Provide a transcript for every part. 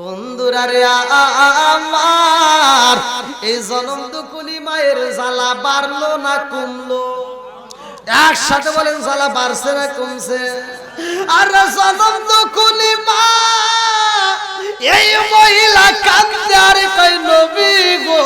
বন্ধুরা রে আমার, এই জনম দুকুলি মায়ের জ্বালা বাড়লো না কমলো? একসাথে বলেন, জ্বালা বাড়ছে না কমছে? আর জনম দুকুলি মা, এই মহিলা কান্দে আর কই নবী গো,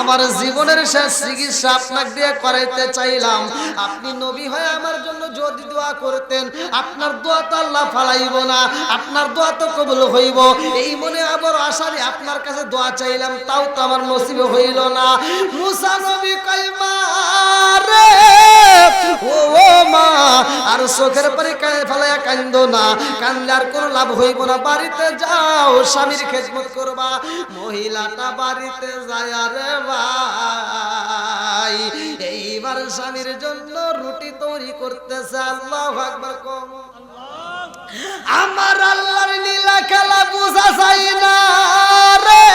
আমার জীবনের শেষ চিকিৎসা আপনাকে দিয়ে করাইতে চাইলাম, আপনি নবী হয়ে আমার জন্য যদি দোয়া করতেন, আপনার দোয়া তো আল্লাহ ফালাইব না, আপনার দোয়া তো কবুল হইব, এই মনে আবার আশারে আপনার কাছে দোয়া চাইলাম, তাও তো আমার নসিবে হইল না। মুসা নবী কই মা রে, ও মা, আর চোখের পরে ফেলাইয়া কান্দো না, কান্দলে আর কোনো লাভ হইব না, বাড়িতে যাও স্বামীর খেদমত করবা। মহিলাটা বাড়িতে যায় রে ভাই, এইবার স্বামীর জন্য রুটি তৈরি করতেছে। আল্লাহু আকবার কম। আমার আল্লাহর লীলা খেলা বুঝা যায় না রে,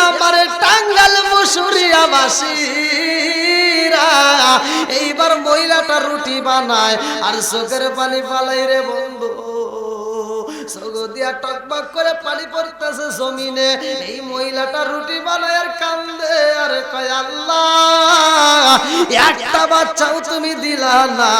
আমার টাঙ্গাল মুসুরিয়া বাসীরা, এইবার মহিলাটা রুটি বানায় আর চোখের পানি ফালাই রে বন্ধু, দিয়া টকবক করে পানি পড়তেছে জমিনে। এই মহিলাটা রুটি বানায় আর কান্দে আর কয় আল্লাহ, একটা বাচ্চাও তুমি দিলা না,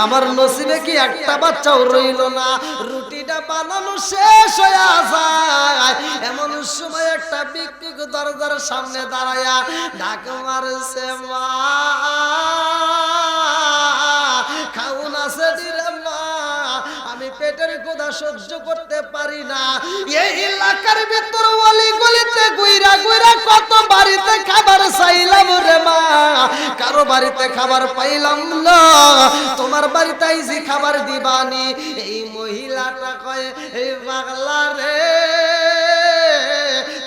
আমার নসিবে কি একটা বাচ্চাও রইল না? রুটিটা বানানো শেষ হয়ে যায়, এমন সময় একটা ভিক্ষুক দরজার সামনে দাঁড়ায়া ডাক মারছে, মা খাউন আছে দিলে মা, আমি পেটের ক্ষুধা সহ্য করতে পারি না। এই এলাকার ভিতর অলি গলিতে গুইরা গুইরা কত বাড়িতে খাবার চাইলাম রে মা, কারো বাড়িতে খাবার পাইলাম না, তোমার বাড়িতে আইছি খাবার দিবানি। এই মহিলাটা কয়, এই পাগলা রে,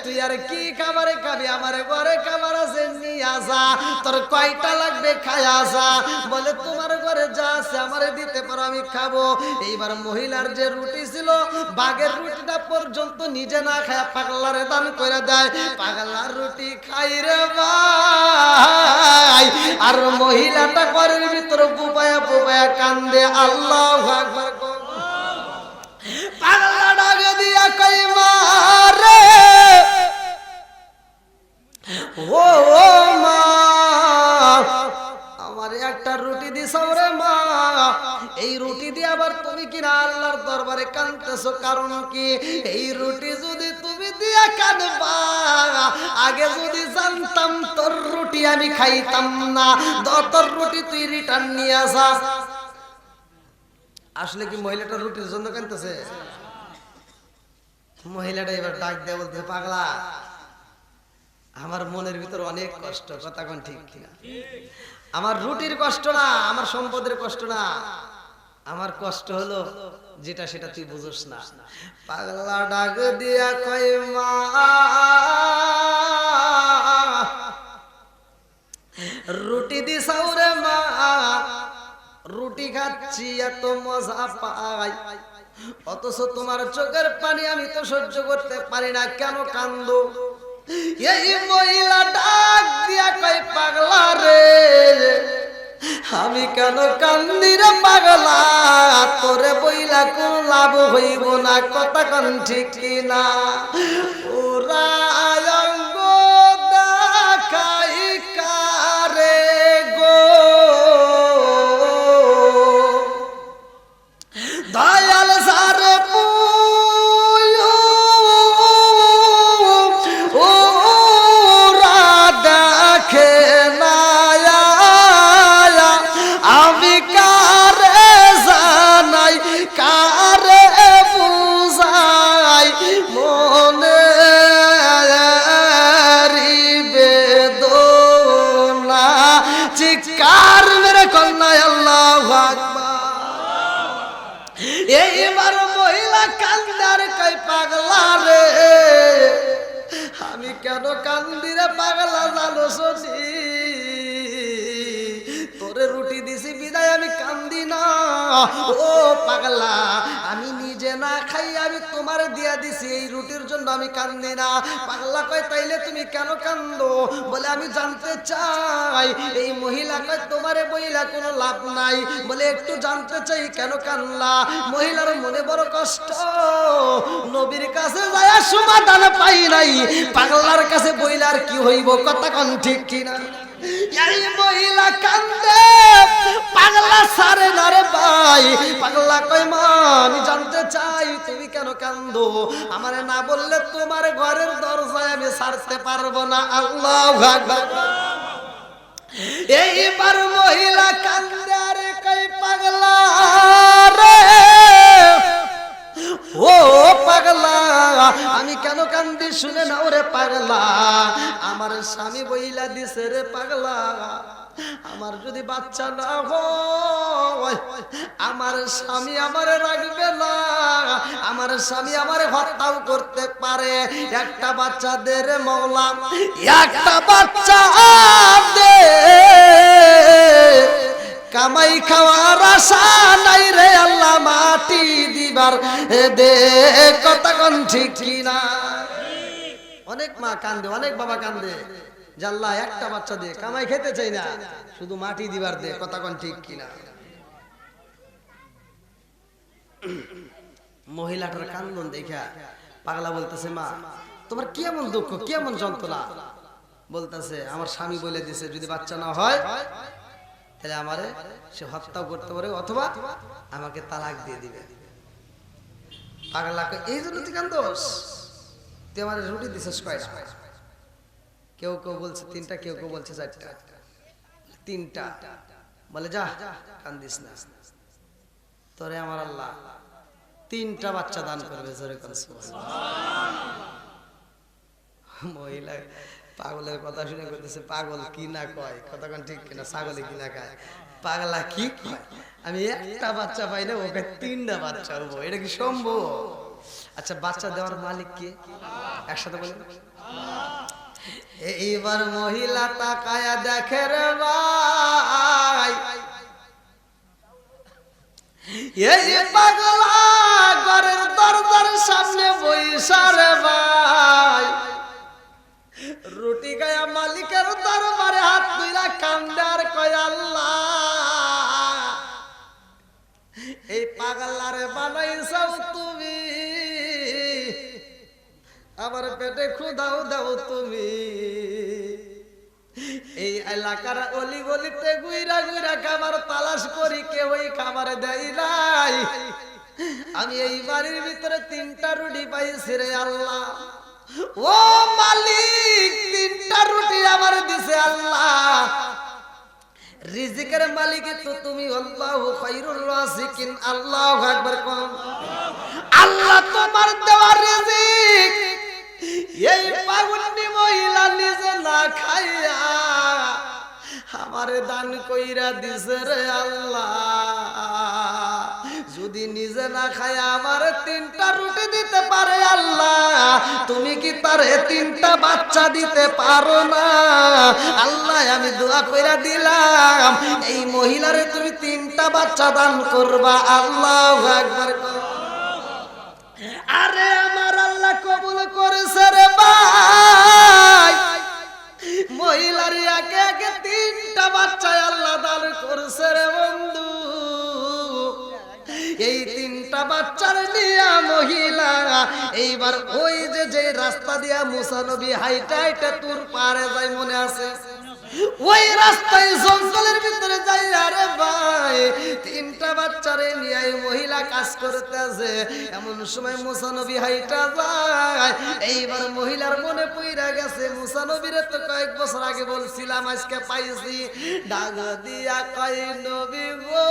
তুই আর কি খাবারে খাবি, আমার ঘরে খাবার আছে নিয়ে আসা, তোর কয়টা লাগবে খায় আসা। বলে তোমার ঘরে যা আছে আমারে দিতে পারো, আমি খাবো। এইবার মহিলার যে রুটি ছিল, বাঘের রুটিটা পর্যন্ত নিজে না খায় পাগলারে দান করে দেয়। পাগলার রুটি খাই রে ভাই, আর মহিলাটা ঘরের ভিতরে বুবায়া বুবায়া কান্দে। আল্লাহু আকবার। পাগলা ডাকে দিয়া কই মা রে, ও মা, আমার একটা রুটি দিছাও রে মা, এই রুটি দিয়ে আবার তুমি কিনা আল্লাহর দরবারে কাঁদতেছো, কারণ কি? এই রুটি যদি তুমি দিয়া কাঁদবা, আগে যদি জানতাম তোর রুটি আমি খাইতাম না, তোর রুটি তুই রিটার্ন নিয়ে আসা। আসলে কি মহিলাটা রুটির জন্য কাঁদতেছে? মহিলাটা এবার ডাক দেয়া বলতে, পাগলা, আমার মনের ভিতর অনেক কষ্ট, কথা কোন ঠিক কিনা? আমার রুটির কষ্ট না, আমার সম্পদের কষ্ট না, আমার কষ্ট হলো যেটা সেটা তুই বুঝোস না। পাগলা ডাক দিয়া কয় মা, রুটি দিছাও রে মা, রুটি খাচ্ছি এত মজা পাই, অথচ তোমার চোখের পানি আমি তো সহ্য করতে পারি না, কেন কান্দো? এই মহিলা ডাক দিয়া কয়, পাগলা রে, আমি কেন কান্দি রে পাগলা, তোরে বইলা কোন লাভ হইব না, কথা কোন ঠিক কিনা? ওরা অঙ্গ দেখাই কারে গো, দয়াল সারে চিৎকার মেরে কন্যায় আল্লাহু আকবার। এইবার মহিলা কান্দার কই, পাগলা রে, আমি কেন কান্দি রে পাগলা, জানো শুনি, তোরে রুটি দিছি বিদায় আমি কান্দি না। ও পাগলা, আমি নিজে না খাই আমি তোমার দিয়া দিছি, এই রুটির জন্য আমি কান্দি না। পাগলা কয়, তাইলে তুমি কেন কান্দো? বলে আমি জানতে চাই। এই মহিলা কয়, তোমারে বইলা কোনো লাভ নাই, বলে একটু জানতে চাই কেন কান্না? মহিলার মনে বড় কষ্ট, নবীর কাছে যায় সমাধান পাই নাই, পাগলার কাছে বইলার কি হইব, কথা কোন ঠিক কিনা? এই মহিলা কান্দে, পাগলা সারে না রে ভাই। পাগলা কই মা আমি জানতে চাই তুমি কেন কান্দো, আমারে না বললে তোমার ঘরের দরজায় আমি ছাড়তে পারবো না। আল্লাহু আকবার। এইবার মহিলা কান্দে, আরে কই পাগলা রে, ও পাগলা আমি কেন কান্দি শুনে নাও রে পাগলা, আমার স্বামী বইলা দিছে রে পাগলা, আমার যদি বাচ্চা না হয় আমার স্বামী আমারে রাখবে না, আমার স্বামী আমারে হত্যাও করতে পারে। একটা বাচ্চা দে রে মওলা, একটা বাচ্চা দে, কামাই খাওয়ার আশা নাই রে আল্লাহ, মাটি দিবার দে, কথা কোন ঠিক কিনা? অনেক মা কান্দে, অনেক বাবা কান্দে, জাল্লা একটা বাচ্চা দে, কামাই খেতে চাই না, শুধু মাটি দিবার দে, কথা কোন ঠিক কিনা? মহিলাটার কান্দন দেখা পাগলা বলতেছে মা তোমার কি এমন দুঃখ, কি এমন যন্ত্রণা? বলতেছে আমার স্বামী বলে দিছে যদি বাচ্চা না হয় তাহলে আমারে সে হত্যাও করতে পারে অথবা আমাকে তালাক দিয়ে দিবে। পাগলাকে এই জন্য তুই কান্দোস, তুই আমার রুটি দিছিস কয়টা? কেউ কেউ বলছে 3টা, কেউ কেউ বলছে 4টা। 3টা বলে যা কান্দিস না, তোরে আমার আল্লাহ 3টা বাচ্চা দান করবে। জোরে কোন সুবহানাল্লাহ। মহিলা পাগলের কথা শুনে করতেছে পাগল কি না কয়, কথা কোন ঠিক কিনা? ছাগলে কি না খায়, পাগলা কি কয়? আমি একটা বাচ্চা পাই না, ওকে 3টা বাচ্চা হবো, এটা কি সম্ভব? আচ্ছা বাচ্চা দেওয়ার মালিক কে? একসাথে বলেন। এইবার মহিলা তাকায়া দেখে রে ভাই, এই পাগলা ঘরের দরজার সামনে বইসা রে ভাই, রুটি গায়া মালিকের দরবারে হাত তুইলা কান্দে আর কয় আল্লাহ এই পাগলারে বানাইছাও তুমি, আমার পেটে ক্ষুধাও দাও তুমি। এই এলাকার অলি গলিতে গুইরা গুইরা খাবার তালাশ করি, কেউই খাবার দেয় নাই। আমি এই বাড়ির ভিতরে 3টা রুটি পাইছি রে আল্লাহ, ও মালিক 3টা রুটি আমার দিছে আল্লাহ। রিজিকের মালিক তো তুমি, আল্লাহু খায়রুর রাযিকিন। আল্লাহু আকবার। কোন আল্লাহ তোমার দেওয়া রিজিক এই পাগলনি মহিলা নিজে না খাইয়া আমারে দান কইরা দিছে রে আল্লাহ। যদি নিজে না খায় আমার 3টা রুটি দিতে পারে আল্লাহ, তুমি কি তার 3টা বাচ্চা দিতে পারো না? আল্লাহ আমি দোয়া কইরা দিলাম এই মহিলারে তুমি 3টা বাচ্চা দান করবা। আল্লাহু আকবার। আরে আমার আল্লাহ কবুল করেছে রে ভাই, মহিলার একে একে 3টা বাচ্চা আল্লাহ দান করেছে রে বন্ধু। এই 3টা বাচ্চার নিয়া মহিলা এইবার ওই যে রাস্তা দিয়া মুসা নবী হাইটা হাইটা তুর পারে যায়, মনে আছে? ওই রাস্তায় জঙ্গলের ভিতরে যাই, আরে ভাই 3টা বাচ্চারে নিয়ে মহিলা কাজ করতে আছে। এমন সময় মুসা নবী হাইটা যায়, এইবার মহিলার মনে পইরা গেছে মুসা নবীরে তো কয়েক বছর আগে বলছিলাম, আজকে পাইছি। ডাক দিয়া কয় নবী গো,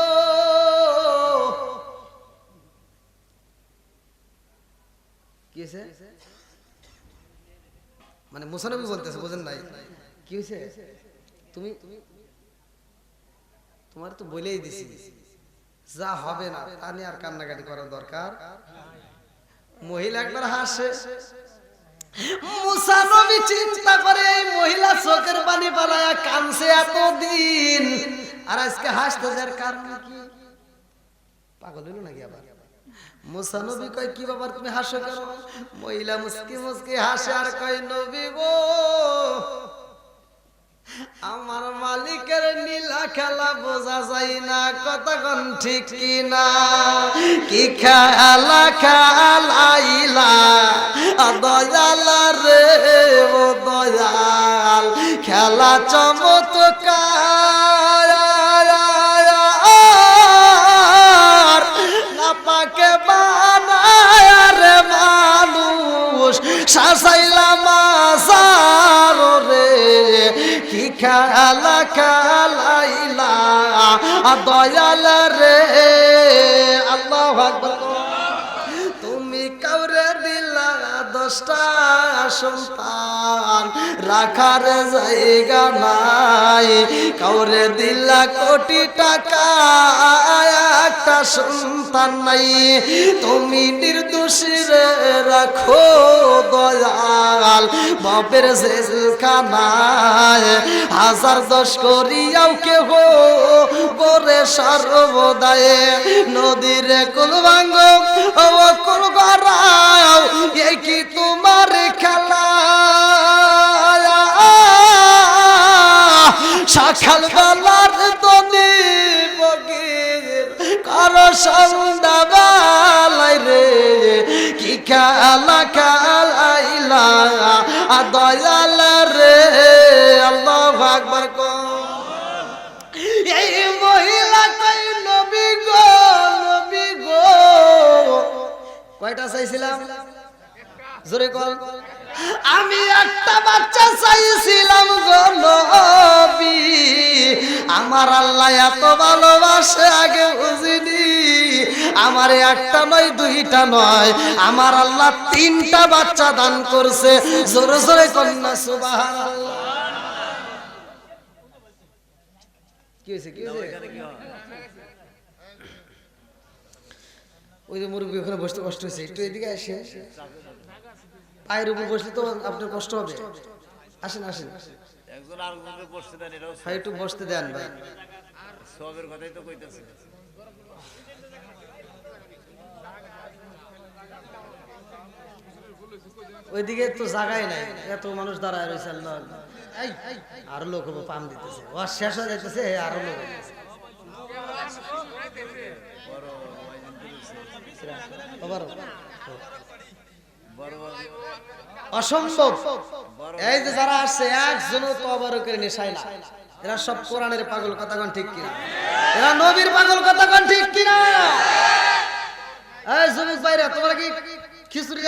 কি হয়েছে? মানে মুসা নবী বলতেছে, বুঝেন নাই কি হয়েছে? তুমি তোমার তো বলেই দিছি যা হবে না তা নিয়ে আর কান্নাকাটি করার দরকার। মহিলা একবার হাসে, মুসা নবী চিন্তা করে এই মহিলা চোখের পানি পালায়া কানছে এতদিন, আর আজকে হাসতে যার কারণ কি? পাগল হইল নাকি আবার? মুসা নবী কয় কি বাবা তুমি হাসো কেন? মহিলা মুস্কি মুস্কি হাসে আর কয় নবী গো, আমার মালিকের নীলা খেলা বোঝা যায় না, কতক্ষণ ঠিক কিনা? কি খেলা খেলাইলা খেলা চমৎকার নাপাকে বানায় রে মানুষ সাজাইলাম আসার রে কি খেলা খেলাইলা দয়াল রে আল্লাহু আকবার তুমি কাউরে দিলা 10টা সন্তান রাখার জায়গা নাই কাউরে দিলা কোটি টাকা একটা সন্তান নাই তুমি নির্দোষী রাখো দয়াল বাপের জেলখানায় 1010 করিয়াও কেহ করে সর্বদায় নদীর কুল ভাঙ্গ ও কুল গড়াও এই কি তোমার খেলা সকাল বেলার দনি বগির কারো সন্ধ্যা বেলাই রে কি খেলা খেলাইলা দয়াল রে আল্লাহু আকবার কো এই মহিলা কই নবী গো কয়টা চাইছিলাম জোরে কর আমি একটা বাচ্চা চাইছিলাম গো নবী আমার আল্লাহ এত ভালোবাসে আগে বুঝিনি আমার একটা নয় দুইটা নয় আমার আল্লাহ 3টা বাচ্চা দান করছে জোরে জোরে কন্যা সুবহানাল্লাহ কি হইছে ওই যে মুরব্বী ওখানে বসতে কষ্ট হয়েছে একটু এদিকে আসে পায়ের উপর বসলে তো আপনার কষ্ট হবে আসেন একজন আরেকজনকে বসতে দেন এটাও একটু বসতে দেন ভাই সবের কথাই তো কইতাছে ওইদিকে তো জায়গায় নাই এত মানুষ দাঁড়ায় রয়েছে আল্লাহ আরো লোক পাম দিতেছে ও শেষ হয়ে যাইতেছে আরো লোক অসম্ভব এই যে যারা আসছে একজনও তবারকের নেশায় না এরা সব কোরআনের পাগল কথা কোন ঠিক কিনা এরা নবীর পাগল কথা কোন ঠিক কিনা এই যুবক ভাইরা তোমরা কি খিচুড়ি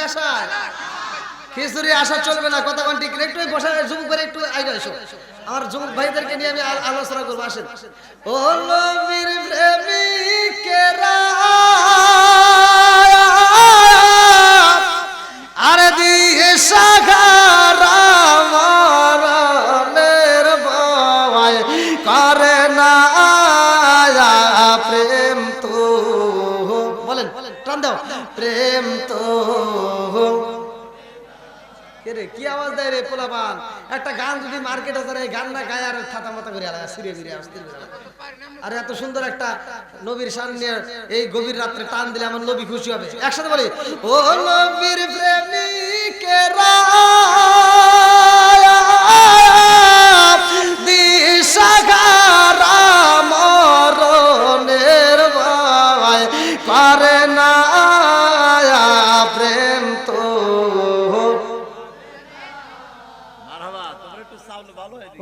আসা চলবে না কথা কোন ঠিক একটু বসা যুবক ভাইরা একটু আইগা এসো আমার যুবক ভাইদেরকে নিয়ে আমি আলোচনা করবো আসেন ও নবীর প্রেমিকেরা আরে দিয়ে সাগারা মরণের ভয় করে না প্রেম তো বলেন টান দাও প্রেম তো রে কি আওয়াজ দেয় রে পোলাপান একটা গান যদি মার্কেটে ধরে গান না গায় আর থাতা মাথা করে আলাদা সিরিয়ে ফিরে আসতে আর এত সুন্দর একটা নবীর সামনে এই গভীর রাত্রে টান দিলে আমার নবী খুশি হবে একসাথে বলি ও নবীর প্রেমিকেরা দিশাহারা মরণের ভয় করে না প্রেম তো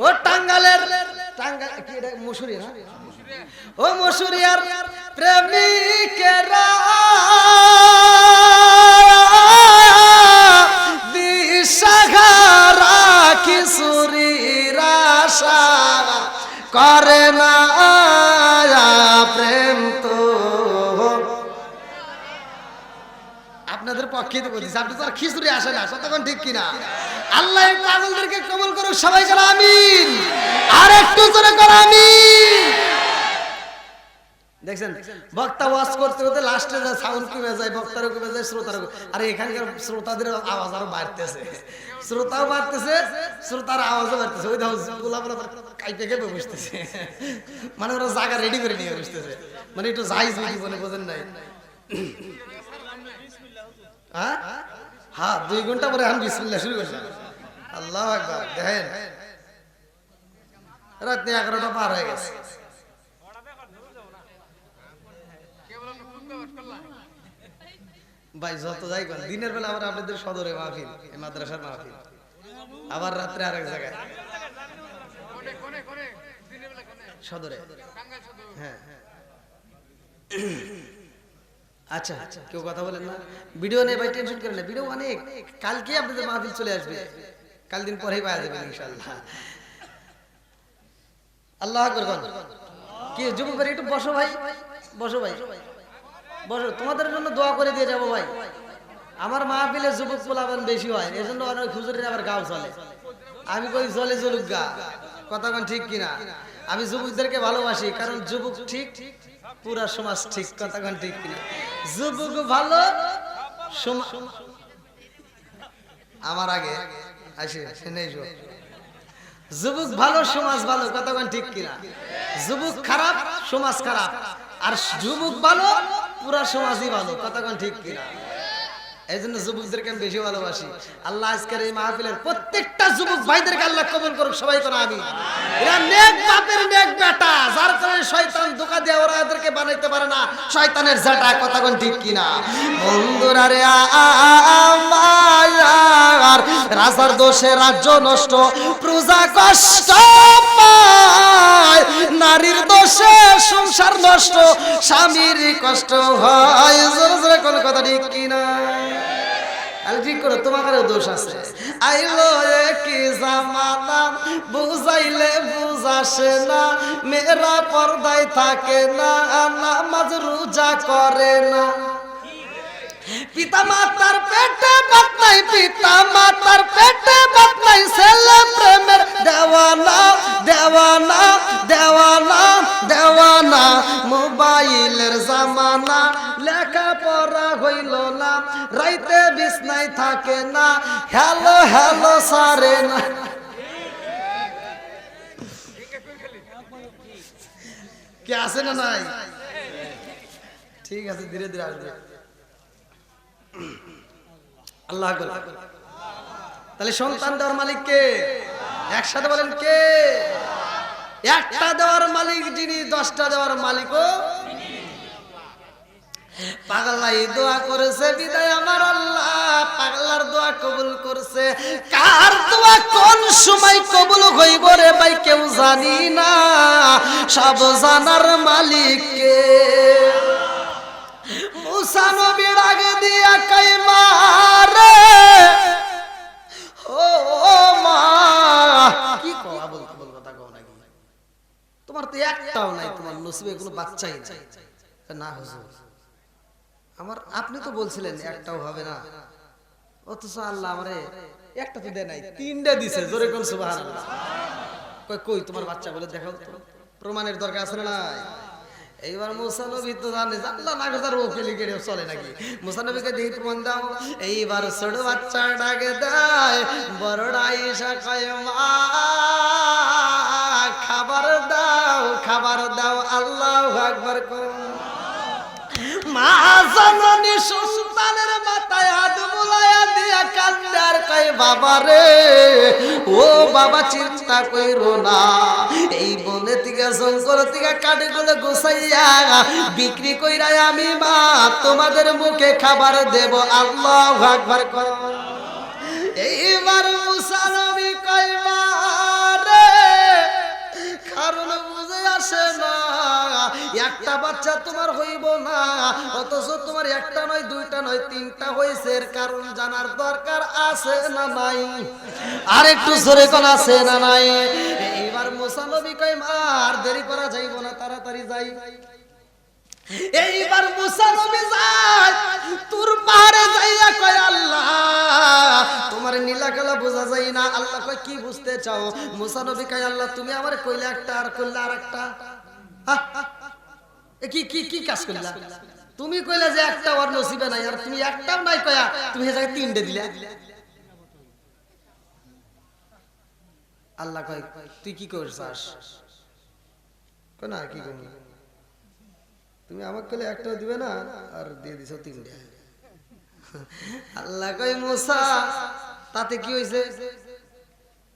ও টাঙ্গালের কি এটা মুসুরি না ও মুসুরিয়ার প্রেমিকেরা দিশাহারা কিশোরীর আশা করে না প্রেম তো আপনাদের পক্ষে তো বলছি আপনি তো আর খিচুড়ি আসে না কতক্ষণ ঠিক কিনা আল্লাহ পাগলদেরকে কবুল করুক সবাই করে আমিন আর একটু জোরে করে আমিন দেখছেন বক্তা ওয়াজ করতে করতে লাস্টে যা সাউন্ড কমে যায় বক্তারও কমে যায় শ্রোতারও আর এখানকার শ্রোতাদের আওয়াজ আরো বাড়তেছে শ্রোতাও বাড়তেছে শ্রোতার আওয়াজও বাড়তেছে ওই গোলাপলা কাইপে কেঁপে বসতেছে মানে ওরা জায়গা রেডি করে নিয়ে বসতেছে মানে একটু যাই জীবনে বোঝেন নাই হ্যাঁ 2 ঘন্টা পরে আমি বিসমিল্লাহ শুরু করলাম আল্লাহু আকবার দেখেন রাত 11টা পার হয়ে গেছে ভাই যত যাই কোন দিনের বেলা আবার আপনাদের সদরে মাহফিল এই মাদ্রাসার মাহফিল আবার রাত্রে আরেক জায়গায় সদরে, হ্যাঁ। আচ্ছা কেউ কথা বলেন না, ভিডিও নেই ভাই, টেনশন করেন না, ভিডিও অনেক, কালকে আপনাদের মাহফিল চলে আসবে, কাল দিন পরেই পাওয়া যাবে ইনশাআল্লাহ। আল্লাহ আকবার। কি যুবক ভাই একটু বসো ভাই, বসো ভাই, বসো, তোমাদের জন্য দোয়া করে দিয়ে যাবো ভাই। আমার মাহফিলে যুবক পোলাপান বেশি হয়, এজন্য অনেক হুজুরের আবার গাও চলে। আমি কই চলে চলুক গা, কথা কোন ঠিক কিনা? আমি যুবকদেরকে ভালোবাসি, কারণ যুবক ঠিক পুরা সমাজ ঠিক, কথা কোন ঠিক কিনা? যুবক ভালো, আমার আগে আসে নেই, যুবক ভালো সমাজ ভালো, কথা কোন ঠিক কিনা? যুবক খারাপ সমাজ খারাপ, আর যুবক ভালো পুরা সমাজই ভালো, কথা কোন ঠিক কিনা? এই জন্য যুবকদেরকে আমি বেশি ভালোবাসি। আল্লাহ আজকের এই মাহফিলের প্রত্যেকটা যুবক ভাইদেরকে আল্লাহ কবুল করুক, সবাই করে আমিন। এরা নেক বাপের নেক বেটা, যার কারণে শয়তান ধোঁকা দিয়ে ওরা এদেরকে বানাইতে পারে না, শয়তানের জাটা, কথা কোন ঠিক কিনা? বন্ধুরা রে আমার, রাজার দোষে রাজ্য নষ্ট, প্রজা কষ্ট পায়, নারীর দোষে সংসার নষ্ট, স্বামীর কষ্ট হয়, জোরে জোরে কোন কথা ঠিক কিনা? ঠিক করো, তোমারও দোষ আছে। আইলো কি জামানা, বুঝাইলে বুঝাসে না, মেয়েরা পর্দায় থাকে না, নামাজ রোজা করে না, পিতা মাতার পেটে ভাত নাই, পিতা মাতার পেটে ভাত নাই, ছেলে প্রেমের দেওয়ানা দেওয়ানা দেওয়ানা দেওয়ানা, মোবাইলের জামানা, লেখাপড়া হইল না, রাইতে বিছনায় থাকে না, হ্যালো হ্যালো সারে না। কি আছে না নাই? ঠিক আছে, ধীরে ধীরে আসবে। আল্লাহ আকবার। তাহলে সন্তান দেওয়ার মালিক কে? একসাথে বলেন কে? একটা দেওয়ার মালিক যিনি, 10টা দেওয়ার মালিকও পাগলাই দোয়া করেছে বিদায় আমার আল্লাহ পাগলার দোয়া কবুল করছে। কার দোয়া কোন সময় কবুল হইব রে ভাই কেউ জানি না, সব জানার মালিক কে? মুসা নবীর আগে দিয়া কাইমা রে, ও মা কি কওয়া, বলতে বল কথা কও নাকি? তোমার তো একটাও নাই, তোমার নসিবে কোনো বাচ্চাই নাই। না হুজুর, আমার আপনি তো বলছিলেন একটাও হবে না, অথচ আল্লাহ আমারে একটা তো দেয় নাই, 3টা দিছে। জোরে কোন সুবহানাল্লাহ। কই তোমার বাচ্চা বলে দেখাও তো, প্রমাণের দরকার আছে না নাই? এইবার মুসা নবী তো জানে, আল্লাহ না কথা রোকেলি কেড়ে চলে নাকি? মুসা নবীকে দেখি প্রমাণ দাও। এইবার ছোট বাচ্চা ডাকে দেয়, বড়রা আয়েশা কয় মা খাবার দাও, খাবার দাও, আল্লাহু আকবার করো। মা জননী সন্তানের মাথায় হাত বুলাইয়া দিয়া কান্দে আর কয় বাবা রে, ও বাবা চিন্তা কইরো না, এই বনে থেকে জঙ্গল থেকে কাঠগুলো গোছাইয়া বিক্রি কইরা আমি মা তোমাদের মুখে খাবার দেব, আল্লাহু আকবার কর। এইবার মুসা নবী কয় মা রে, কারণ বুঝে আসে না, একটা বাচ্চা তোমার হইব না, অথচ তোমার একটা নয়, 2টা নয়, 3টা হয়েছে। এর কারণ জানার দরকার আছে না নাই? আর একটু জোরে কোন আছে না নাই? এইবার মুসা নবী কয় মা আর দেরি করা যাইব না, তাড়াতাড়ি যাই। এইবার মুসা নবী যায়, তুর পাহাড়ে যাইয়া কয় আল্লাহ তোমার নীলা কালা বোঝা যায় না। আল্লাহ কয় কি বুঝতে চাও? মুসা নবী কয় আল্লাহ তুমি আমার কইলে একটা আর কইলে আরেকটা, কি কি কি কাজ করলা? তুমি কইলে যে একটা ওর নসিবে নাই, আর তুমি একটাও নাই কয়া তুমি এই জায়গায় 3টে দিলা। আল্লাহ কয় তুই কি করছস? কয় না কি করব, তুমি আমাকে কইলে একটাও দিবে না আর দিয়ে দিছো 3টে। আল্লাহ কয় মুসা তাতে কি হইছে?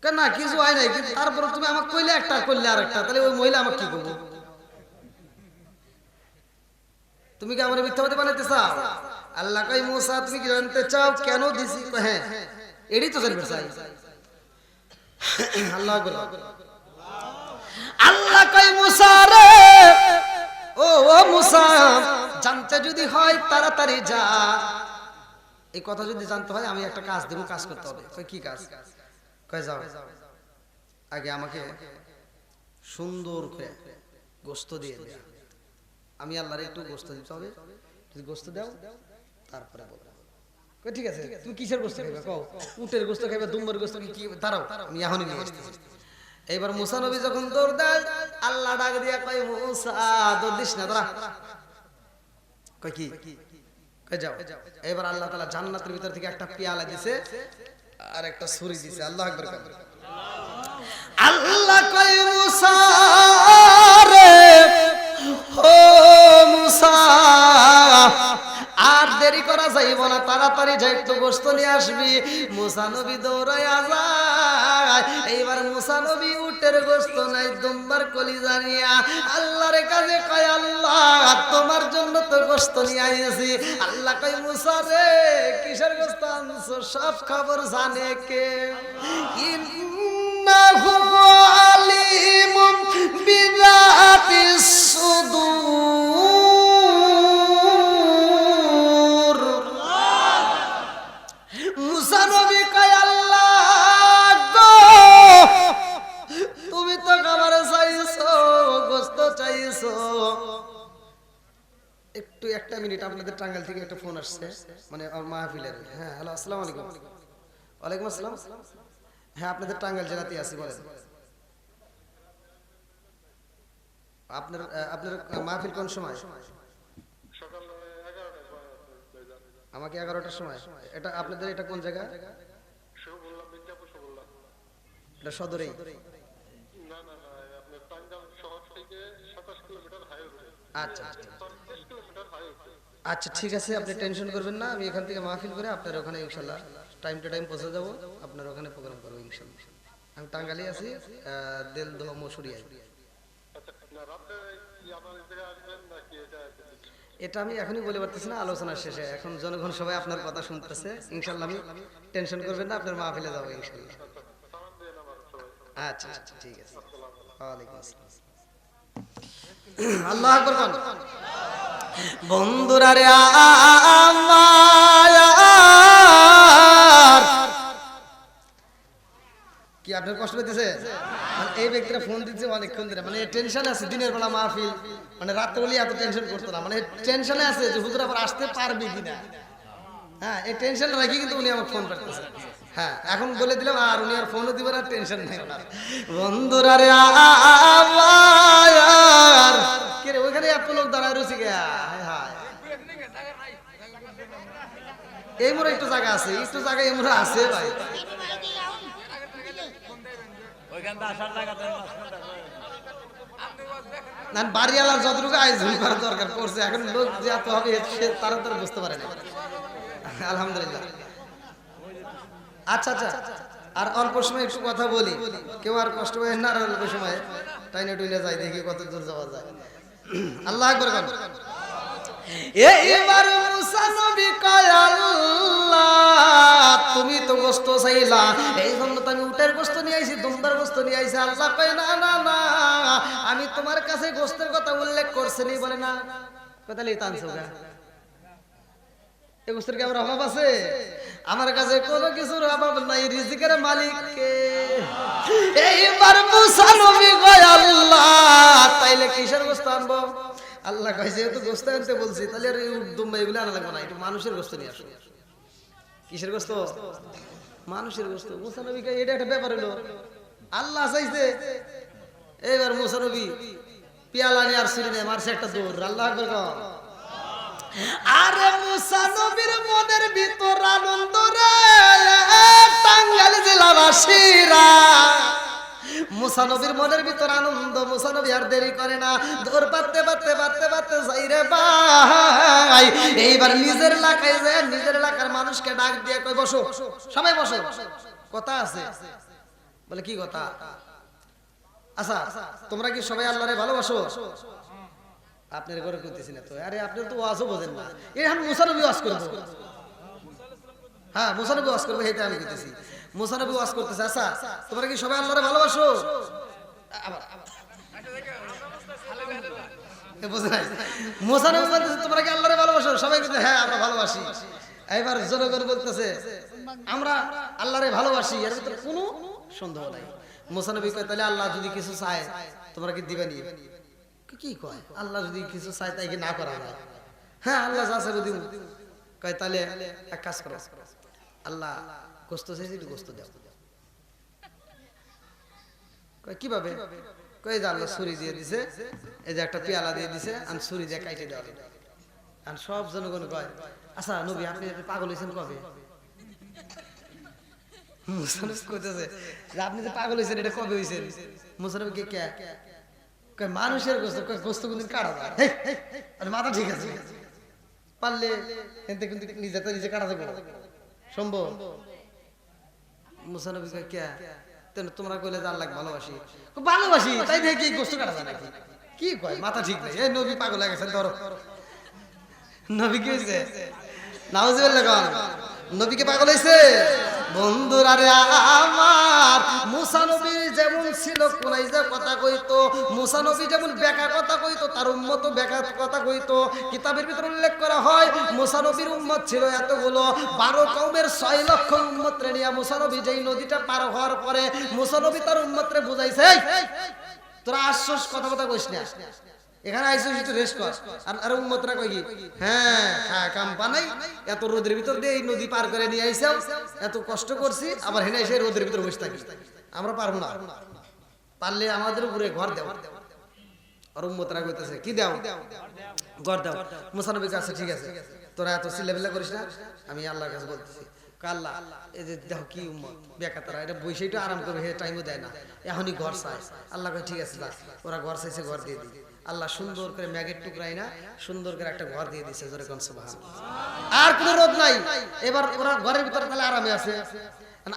কয় না কিছু হয় নাই, কিন্তু তারপর তুমি আমাকে কইলে একটা কইলে আরেকটা, তাহলে ওই মহিলা আমাকে কি করব? তুমি কি আমার মিথ্যাবাদী বানাইতে চাও? আল্লাহ কয় মুসা তুমি কি জানতে চাও কেন দিছি? কয় হ্যাঁ, এটাই তো জানতে চাই। আল্লাহু আকবার। আল্লাহ কয় মুসা রে, ও মুসা, জানতে যদি হয় তাড়াতাড়ি যা। এই কথা যদি জানতে হয় আমি একটা কাজ দেব, কাজ করতে হবে। কয় কি কাজ? কয় যাও, আগে আমাকে সুন্দর করে গোশত দিয়ে দেয়া। আমি আল্লাহরে একটু গোশত দিতে হবে, যদি গোশত দাও তারপরে বলবো। কয় ঠিক আছে, তুমি কিসের গোশত খাইবে কও? উটের গোশত খাইবে, দুম্বার গোশত কি? দাঁড়াও, আমি এখনই নিয়ে আসতেছি। এইবার মুসা নবী যখন দৌড় দেয়, আল্লাহ ডাক দিয়া কয় মুসা দৌড় দিস না, দাঁড়া। কয় কি? কয় যাও। এবার আল্লাহ তাআলা জান্নাতের ভিতর থেকে একটা পেয়ালা দিছে আর একটা ছুরি দিছে। আল্লাহু আকবার। আল্লাহ কয় মুসা রে, ও মুসা, আর দেরি করা যাইব না, তাড়াতাড়ি যাই, একটু গোশত নিয়ে আসবি। মুসা নবী দৌড়াইয়া যায়। এইবার মুসা নবী উটের গোশত নাই, দুম্বার কলিজা নিয়া আল্লাহর কাছে কয় আল্লাহ তোমার জন্য তো গোশত নিয়ে আইছি। আল্লাহ কয় মুসা রে, কিসের গোশত আনছো? সব খবর জানে কে? ইন্নাহু আলিমুম বিযাতিস সুদূর। মুসা নবী কয় আল্লাহ গো, তুমি তো খাবার চাইছো, গোশত চাইছো। একটু একটা মিনিট, আপনাদের টাঙ্গাইল থেকে একটা ফোন আসছে, মানে আমার মাহফিলের। হ্যাঁ, হ্যালো, আসসালামু আলাইকুম। ওয়ালাইকুম আসসালাম। হ্যাঁ, আপনাদের টাঙ্গাইল জেলাতেই আছি, বলেন। আপনার মাহফিল কোন সময়? আমাকে 11টার সময়। এটা আপনাদের এটা কোন জায়গা? এটা সদরেই? আচ্ছা আচ্ছা, ঠিক আছে, আপনি টেনশন করবেন না। আমি এখান থেকে মাহফিল করে আপনার ওখানে ইনশাল্লাহ টাইম টু টাইম পৌঁছে যাবো, আপনার ওখানে প্রোগ্রাম করবো ইনশাল্লাহ। আমি টাঙ্গাইলে আছি, দেলদহ মসুরিয়ায়। এটা আমি এখনই বলে পারতেছি না, আলোচনার শেষে। এখন জনগণ সবাই আপনার কথা শুনতেছে, ইনশাল্লাহ আমি টেনশন করবেন না, আপনার মাহফিলে যাবো ইনশাল্লাহ। আচ্ছা আচ্ছা, ঠিক আছে। ওয়ালাইকুম আসসালাম। আল্লাহু আকবার। বন্ধুরা রে আমার, কি আপনার কষ্ট হইতেছে? মানে এই ব্যক্তিরা ফোন দিচ্ছে অনেকক্ষণ ধরে, মানে টেনশন আছে। দিনের বেলা মাহফিল, মানে রাত্রে বলি এত টেনশন করতো না, মানে টেনশনে আছে যে হুজুর আবার আসতে পারবে কিনা। হ্যাঁ, এই টেনশন রাখি কিন্তু উনি আমাকে ফোন করতেছে। হ্যাঁ, এখন বলে দিলাম, আর উনি আর ফোনও দিবেন, আর টেনশন নেই ওনার। বন্ধুরা রে আমার, কে রে ওইখানে এত লোক দাঁড়ায় রয়েছে কে? হায় হায়, এই মোড়ে একটু জায়গা আছে, একটু জায়গা এই মোড়ে আছে ভাই। বাড়িওয়ালার যতটুকু আয়োজন করার দরকার করছে, এখন লোক যত হবে সে তারা তো বুঝতে পারে না। আলহামদুলিল্লাহ। আচ্ছা আচ্ছা, আর অল্প সময় একটু কথা বলি, কেউ আর কষ্ট হয় না। আর অল্প সময় টাইনে টুইনে যাই, দেখি কত দূর যাওয়া যায়। আল্লাহ আকবার। এইবার মুসা নবী কয় আল্লাহ তুমি তো গোশত চাইলা, এই জন্য তো আমি উটের গোশত নিয়ে আইছি, দুম্বার গোশত নিয়ে আইছি। আল্লাহ কয় না না না, আমি তোমার কাছে গোশতের কথা উল্লেখ করছিনি, বলে না। কথা লিয়ে টানছো গা, এই গোশতের কি আমার অভাব আছে? আমার কাছে কোনো কিছুর অভাব নাই, রিজিকের মালিক কে? এইবার মুসা নবী কয় আল্লাহ তাইলে কিসের গোশত আনবো? আল্লাহ কয় যেহেতু গোশত আনতে বলছি, তাহলে আর উট দুম্বা এগুলো আনা লাগবে না, একটু মানুষের গোশত নিয়ে আসো। কিসের গোশত? মানুষের গোশত। মুসা নবী কয় এটা একটা ব্যাপার হলো, আল্লাহ চাইছে। এইবার মুসা নবী পেয়ালা নিয়ে আর ছুরি নিয়ে মারছে একটা দৌড়। আল্লাহ আকবার কও। আরে মুসা নবীর মনের ভিতর আনন্দ রে টাঙ্গাইল জেলাবাসীরা। মুসা নবীর মনের ভিতর আনন্দ। মুসা নবী আর দেরি করে না, দৌড় পারতে পারতে পারতে পারতে যাই রে ভাই। এইবার নিজের এলাকায় যায়, নিজের এলাকার মানুষকে ডাক দিয়ে কই বসো, সবাই বসো, কথা আছে। বলে কি কথা? আচ্ছা তোমরা কি সবাই আল্লাহরে ভালোবাসো? আপনার ঘরে করতেছি না তো। আরে আপনার তো ওয়াজও বোঝেন না। এই আমি মুসা নবী ওয়াজ করবো। হ্যাঁ, মুসা নবী ওয়াজ করবো, এইটা আমি করতেছি। মুসা নবী ওয়াজ করতেছে। আচ্ছা তোমরা কি সবাই আল্লাহরে ভালোবাসো? বুঝে নাই মুসা নবী বলতেছে তোমরা কি আল্লাহরে ভালোবাসো সবাই বলছে হ্যাঁ আমরা ভালোবাসি এবার জনগণ বলতেছে আমরা আল্লাহরে ভালোবাসি এর ভিতরে কোনো সন্দেহ নাই মুসা নবী কয় তাহলে আল্লাহ যদি কিছু চায় তোমরা কি দিবেনি কি কয় আল্লাহ যদি কিছু চায় তাই কি না করা যায় হ্যাঁ আল্লাহ যা চাইবে দিব কয় তাহলে এক কাজ করো আল্লাহ গোশত চাইছে একটু গোশত দাও কয় কিভাবে কয় যে আল্লাহ ছুরি দিয়ে দিছে এই যে একটা পেয়ালা দিয়ে দিছে আর ছুরি দিয়ে কাটে দেওয়া আর সব জনগণ কয় আচ্ছা নবী আপনি পাগল হয়েছেন কবে মুসানবী কইতেছে যে আপনি যে পাগল হয়েছেন এটা কবে হয়েছেন মুসানবী কে কয় মানুষের গোশত কয় গোশত কোনদিন কাটা যায় আরে মাথা ঠিক আছে পারলে এতে কিন্তু নিজে কাটা যাবে সম্ভব মুসানবী কয় কে তোমরা কইলে যে আল্লাহকে ভালোবাসি ভালোবাসি তাই দেখি গোশত কাটা যায় নাকি কি কয় মাথা ঠিক নাই এই নবী পাগল হয়ে গেছেন ধরো নবী কি হয়েছে নাউজুবিল্লাহ কোন নবীকে পাগল হয়েছে বন্ধুরা রে আমার মুসা নবী যেমন ছিল কুনাইজা কথা কইতো মুসা নবী যেমন বেকা কথা কইতো তার উম্মত বেকা কথা কইতো কিতাবের ভিতরে উল্লেখ করা হয় মুসা নবীর উম্মত ছিল এতগুলো 12 কওমের 6 লক্ষ উম্মতরে নিয়ে মুসা নবী যেই নদীটা পার হওয়ার পরে মুসা নবী তার উম্মতরে বুঝাইছে তোরা আশ্বাস কথা কইস না এখানে আইসিস একটু রেস্ট কর আর উম্মতরা কই কি হ্যাঁ কাম পানাই এত রোদের ভিতর দিয়ে এই নদী পার করে নিয়ে আইছাও এত কষ্ট করছি আবার হেনে এসে রোদের ভিতর বসে থাকি আমরা পারবো না পারলে আমাদের উপরে ঘর দাও আর উম্মতরা কইতেছে কি দাও ঘর দাও মুসা নবী কাছে ঠিক আছে তোরা এত চিল্লাবিল্লা করিস না আমি আল্লাহর কাছে বলতেছি আল্লাহ এই যে দেখো কি উম্মত বেকাতারা এটা বসে একটু আরাম করবে হে টাইমও দেয় না এখনই ঘর চাই আল্লাহ কয় ঠিক আছে ওরা ঘর চাইছে ঘর দিয়ে দিই আল্লাহ সুন্দর করে ম্যাগের টুকরাই না সুন্দর করে একটা ঘর দিয়ে দিয়েছে জোরে কোন সুবহানাল্লাহ আর কোনো রোদ নাই এবার ওরা ঘরের ভিতরে তাহলে আরামে আছে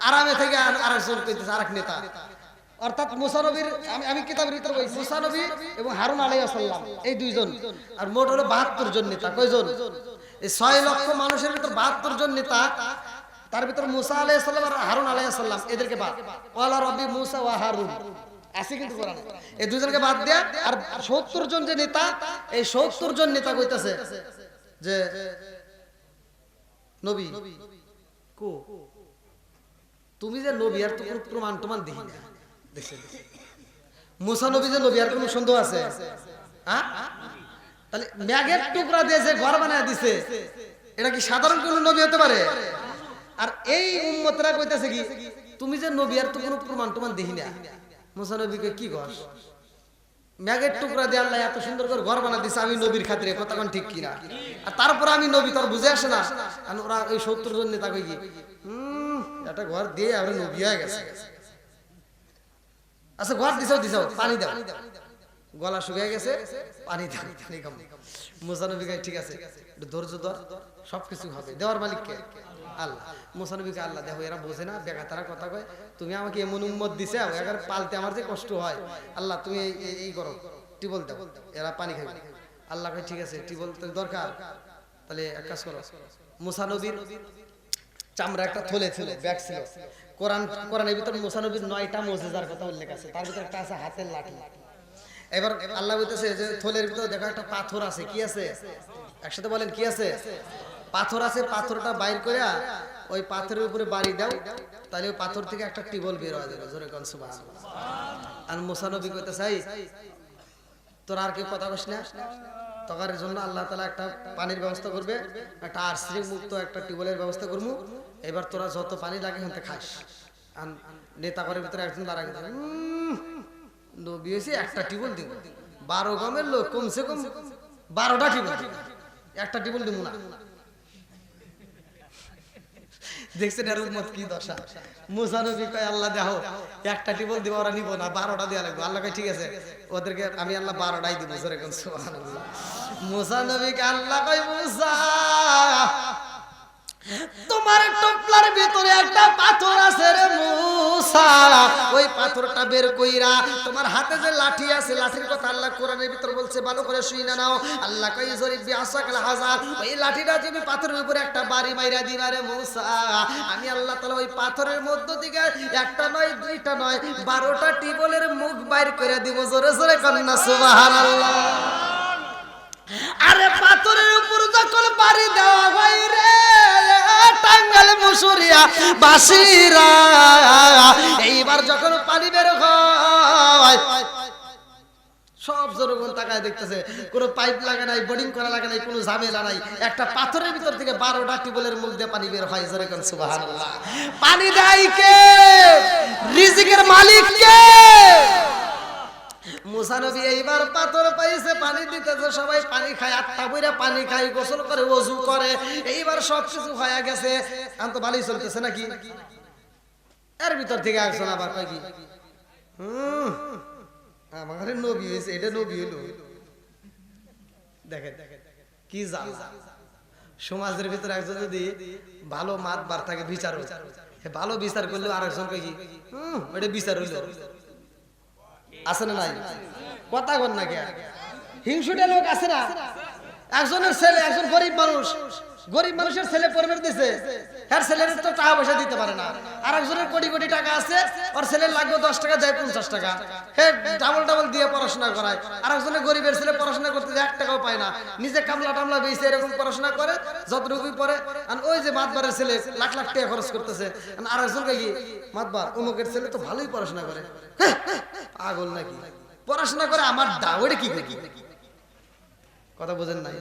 আরামে থেকে আরেকজন কইতেছে আরেক নেতা অর্থাৎ মুসা নবীর আমি কিতাবের ভিতরে বলছি মুসা নবী এবং হারুন আলাইহিস সালাম এই দুইজন আর মোট হলো 72 জন নেতা কয়জন এই 6 লক্ষ মানুষের ভিতর 72 জন নেতা তার ভিতর মুসা আলাইহিস সালাম আর হারুন আলাইহিস সালাম এদেরকে বাদ ওয়ালা রাব্বি মুসা ওয়া হারুন আছে কিন্তু কোরআনে এই দুইজনকে বাদ দেয়া আর 70 জন যে নেতা এই 70 জন নেতা কইতাছে যে নবী কো তুমি যে নবী আর তো কোনো প্রমাণ দেখি না দেখছেন মুসা নবী যে নবী আর কোনো সন্দেহ আছে হ্যাঁ তাহলে ম্যাগের টুকরা দিয়ে যে ঘর বানায় দিছে এটা কি সাধারণ কোন নবী হতে পারে আর এই উম্মতরা কইতাছে কি তুমি যে নবী আর তো কোনো প্রমাণ দেখি না মুসা নবীকে কি ঘর ম্যাগের টুকরা দিয়ে আল্লাহ এত সুন্দর করে ঘর বানা দিছে আমি নবীর খাতিরে কথা কোন ঠিক কিনা আর তারপর আমি নবী তোর বুঝে আসে না আর ওরা ওই 70 জন নেতা কই কি এটা ঘর দিয়ে আমরা নবী হয়ে গেছে আচ্ছা ঘর দিছাও পানি দাও গলা শুকিয়ে গেছে পানি দাও পানি কম মুসা নবী কয় ঠিক আছে একটু ধৈর্য ধর সবকিছু হবে দেওয়ার মালিক কে আল্লাহ মুসা নবীকে আল্লাহ দেখো এরা বোঝে না বেকাতারা কথা কয় তুমি আমাকে এমন উম্মত দিছে এবার পালতে আমার যে কষ্ট হয় আল্লাহ তুমি এই করো টিবল দাও এরা পানি খাবে আল্লাহ কয় ঠিক আছে টিবল তো দরকার তাহলে এক কাজ করো মুসা নবীর চামড়া একটা থলে ছিল ব্যাগ ছিল কোরআনের ভিতর মুসা নবীর 9টা মুজিজার কথা উল্লেখ আছে তার ভিতর একটা আছে হাতের লাঠি এবার আল্লাহ বলতেছে যে থলের ভিতর দেখো একটা পাথর আছে কি আছে একসাথে বলেন কি আছে পাথর আছে পাথরটা বাইর করে ওই পাথরের উপরে বাড়ি দাও তাহলে ওই পাথর থেকে একটা টিবল বের হয়ে যাবে জোরে কোন সুবহানাল্লাহ আর মুসা নবী কইতেছে এই তোর আর কি কথা কইস না তকার জন্য আল্লাহ তাআলা একটা পানির ব্যবস্থা করবে একটা আর্সেনিক মুক্ত একটা টিবলের ব্যবস্থা করব এবার তোরা যত পানি লাগে হতে খাস আর নেতা করে ভিতরে একজন দাঁড়ায় নবী হইছে একটা টিবল দিব 12 গ্রামের লোক কমসে কম 12টা টিবল একটা টিবল দিব না দেখছেন এর উম্মত কি দশা মুসা নবী কয় আল্লাহ দেখো একটা টিবল দিব ওরা নিব না 12টা দেয়া লাগবে আল্লাহ কয় ঠিক আছে ওদেরকে আমি আল্লাহ 12টাই দিব জোরে কোন সুবহানাল্লাহ মুসা নবীকে আল্লাহ কয় মুসা তোমার টপলার ভিতরে একটা পাথর আছে রে মুসা ওই পাথরটা বের কইরা তোমার হাতে যে লাঠি আছে লাঠির কথা আল্লাহ কোরআনের ভিতর বলছে ভালো করে শুইনা নাও আল্লাহ কই জরিব বিআসাকাল হাজার ওই লাঠিটা তুমি পাথরের উপরে একটা বাড়ি মাইরা দিবা রে মুসা আমি আল্লাহ তাআলা ওই পাথরের মধ্য থেকে একটা নয় দুইটা নয় 12টা টিবলের মুখ বাইর করে দিব জোরে জোরে কন্না সুবহানাল্লাহ পাথরের উপর যখন বাড়ি দেওয়া হয় রে টাঙ্গাইল মুসুরিয়া বাসিরা এইবার যখন পানি বের হয় সব জনগণ তাকায় দেখতেছে, কোনো পাইপ লাগা নাই, বোর্ডিং করা লাগা নাই, কোনো ঝামেলা নাই, একটা পাথরের ভিতর থেকে 12টা টিউবওয়েলের মুখ দিয়ে পানি বের হয়। জোরে কোন সুবহানাল্লাহ। পানি দেয় কে? রিজিকের মালিক কে? মুসা নবী এইবার পাথর পাইছে, পানি দিতেছে, সবাই পানি খায়, আত্মা বইরা পানি খায়, গোসল করে, ওযু করে, এইবার সবকিছু হয়ে গেছে। এখন তো ভালোই চলতেছে নাকি? এর ভিতর থেকে একজন আবার কয় কি, আমার নবী হয়েছে, এটা নবী হলো। দেখেন কি জ্বালা। সমাজের ভিতরে একজন যদি ভালো মাতবার থাকে, বিচার ভালো বিচার করলেও আরেকজন কয় কি, এটা বিচার হইলো। আছে না নাই? কথা বল না কে? হিংসুটে লোক আছে না? একজনের ছেলে, একজন গরিব মানুষ, গরিব মানুষের ছেলে পরিবার দিছে, হ্যাঁ ছেলের তো টাকা পয়সা দিতে পারে না, আর একজনের কোটি কোটি টাকা আছে, ওর ছেলের লাগবে 10 টাকা, দেয় 50 টাকা, হ্যাঁ ডাবল ডাবল দিয়ে পড়াশোনা করায়। আর একজনের গরিবের ছেলে পড়াশোনা করতে 1 টাকাও পায় না, নিজে কামলা টামলা বেঁচে এরকম পড়াশোনা করে, যতটুকুই পড়ে। আর ওই যে মাতবারের ছেলে লাখ লাখ টাকা খরচ করতেছে, আর একজন কি মাতবার অমুকের ছেলে তো ভালোই পড়াশোনা করে, পাগল নাকি? পড়াশোনা করে আমার দাওড়ে কি দেখি, কথা বোঝেন নাই?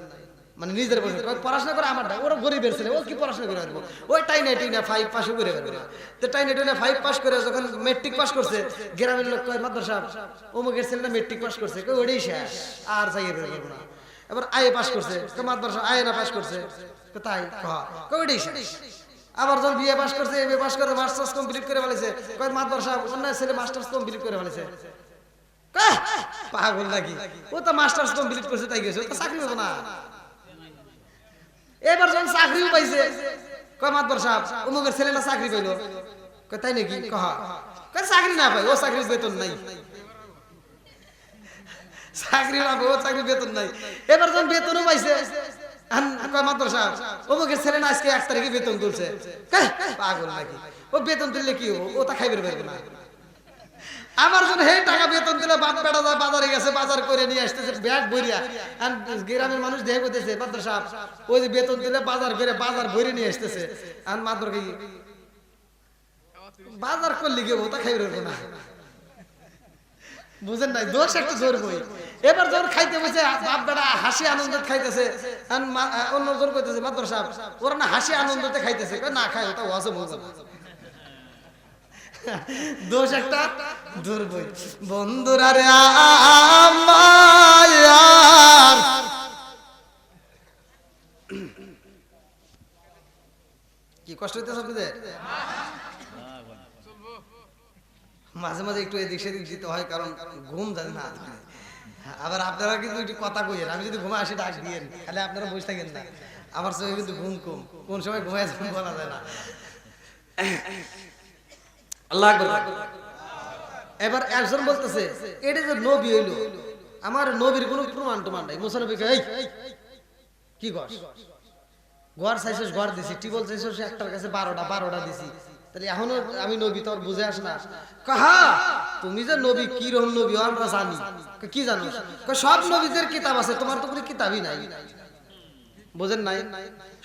মানে নিজের পড়াশোনা করে আমার ওর গরিবের ছেলে, ও কি পড়াশোনা করে পারবো? ওই টাইনে 5 পাস করে পারবো না। তো টাইনে 5 পাস করে যখন মেট্রিক পাস করছে, গ্রামের লোক কয় মাদ্রাসা অমুকের ছেলেটা মেট্রিক পাস করছে, কই ওটাই শেষ, আর চাইয়ে পারবো না। এবার আইএ পাস করছে, মাদ্রাসা আইএ না পাস করছে, তাই কই ওটাই শেষ। আবার যখন বিএ পাস করছে, এমএ পাস করে, মাস্টার্স কমপ্লিট করে ফেলেছে, কয় মাদ্রাসা অন্য ছেলে মাস্টার্স কমপ্লিট করে ফেলেছে। পাগল নাকি? ও তো মাস্টার্স কমপ্লিট করছে, তাই গেছে, ও তো চাকরি হবে না। এবার যখন চাকরিও পাইছে, কয় মাতবর সাহেব অমুকের ছেলেটা চাকরি পাইলো, কয় তাই নাকি? কয় চাকরি না পাই, ও চাকরির বেতন নাই, চাকরি না পাই, ও চাকরির বেতন নাই। এবার যখন বেতনও পাইছে, কয় মাতবর সাহেব অমুকের ছেলে না আজকে 1 তারিখে বেতন তুলছে। পাগল নাকি? ও বেতন তুললে কি হবো? ও তা খাইবে পারবে না। আমার জন্য হে টাকা বেতন দিলে বাপ বেটা যায় বাজারে গেছে, বাজার করে নিয়ে আসতেছে ব্যাগ ভরিয়া। গ্রামের মানুষ দেখে বলতেছে মাদ্র সাহেব ওই যে বেতন দিলে বাজার করে বাজার ভরে নিয়ে আসতেছে। আর মাদ্র কি বাজার করলে গিয়ে ওটা খাই রইব না, বুঝেন নাই? দোষ একটা জোর বই। এবার যখন খাইতে বসে বাপ বেটা হাসি আনন্দ খাইতেছে, অন্য জন কইতেছে মাদ্র সাহেব ওরা না হাসি আনন্দতে খাইতেছে, না খায় ওটা হজম হয়ে যাবে। দোষ একটা দুর্বল। বন্ধুরা রে আমার কি কষ্ট হইতেছে আপনাদের? মাঝে মাঝে একটু এদিক সেদিক দিতে হয়, কারণ ঘুম জানি না। আবার আপনারা কিন্তু একটু কথা কইেন, আমি যদি ঘুমা আসি ডাক দিয়েন, খালি আপনারা বসে থাকেন না। আমার চোখে কিন্তু ঘুম কম, কোন সময় ঘুমায় বলা যায় না। আল্লাহ আকবার। এবার একজন বলতেছে এটা যে নবী হইলো, আমার নবীর কোনো প্রমাণ টমান নাই। মুসা নবী কয় কি কর, ঘর চাইছিস ঘর দিছি, টিবল চাইছিস একটার কাছে 12টা দিছি, তাহলে এখনো আমি নবী তোর বুঝে আস না? কাহা তুমি যে নবী কি রকম নবী আমরা জানি। কি জানো? সব নবীদের কিতাব আছে, তোমার তো কোনো কিতাবই নাই। বুঝেন নাই?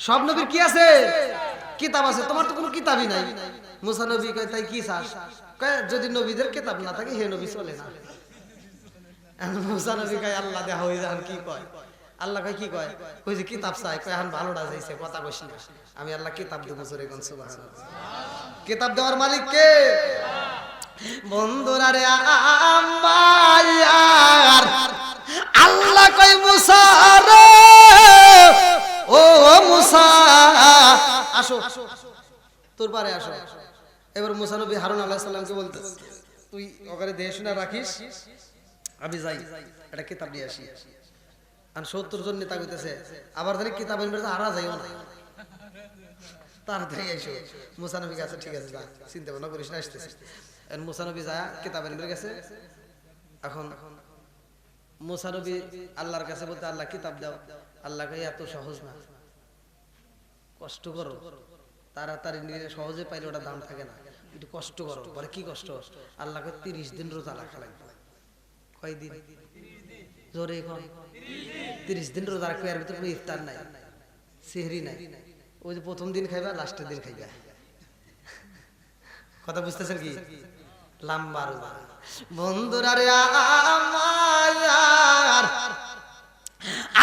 সব নবীর কি আছে? কিতাব আছে, তোমার তো কোনো কিতাবই নাই। মুসা নবী কয় তাই কি চাস? কয় যদি নবীদের কিতাব না থাকে হে নবী চলে না। মুসা নবী কয় আল্লাহ দেখা হয়ে যান কি কয়? আল্লাহ কয় কি কয়? কই যে কিতাব চাই, কয় এখন ভালোটা যাইছে, কথা কইস না, আমি আল্লাহ কিতাব দেব। জোরে কোন সুবহানাল্লাহ। কিতাব দেওয়ার মালিক কে? বন্ধুরা রে আমার আল্লাহ কয় মুসা রে ও মুসা আসো, তোর পারে আসো। এবার মুসা নবী হারুন আলাইহিস সালামকে বলতে, তুই ওখানে দেশ না রাখিস, আমি যাই একটা কিতাব নিয়ে আসি। আর 70 জন নেতা কইতেছে আবার জানি কিতাব এনে হারা যাইও না, তাড়াতাড়ি আইসো। মুসা নবী কাছে ঠিক আছে যা, চিন্তা ভাবনা করিস না, আসতেছিস। আর মুসা নবী যায় কিতাব এনে গেছে। এখন মুসা নবী আল্লাহর কাছে বলতে আল্লাহ কিতাব দাও। আল্লাহ কয় এত সহজ না, কষ্ট করো, তাড়াতাড়ি নিয়ে সহজে পাইলে ওটা দাম থাকে না, একটু কষ্ট করো। বলে কি কষ্ট? আল্লাহকে 30 দিন রোজা রাখা লাগবে। কয়দিন? জোরে এখন 30 দিন রোজা রাখবে, এর ভিতরে কোনো ইফতার নাই, সেহরি নাই, ওই যে প্রথম দিন খাইবা লাস্টের দিন খাইবা। কথা বুঝতেছেন কি? লম্বা রোজা। বন্ধুরা রে আমার,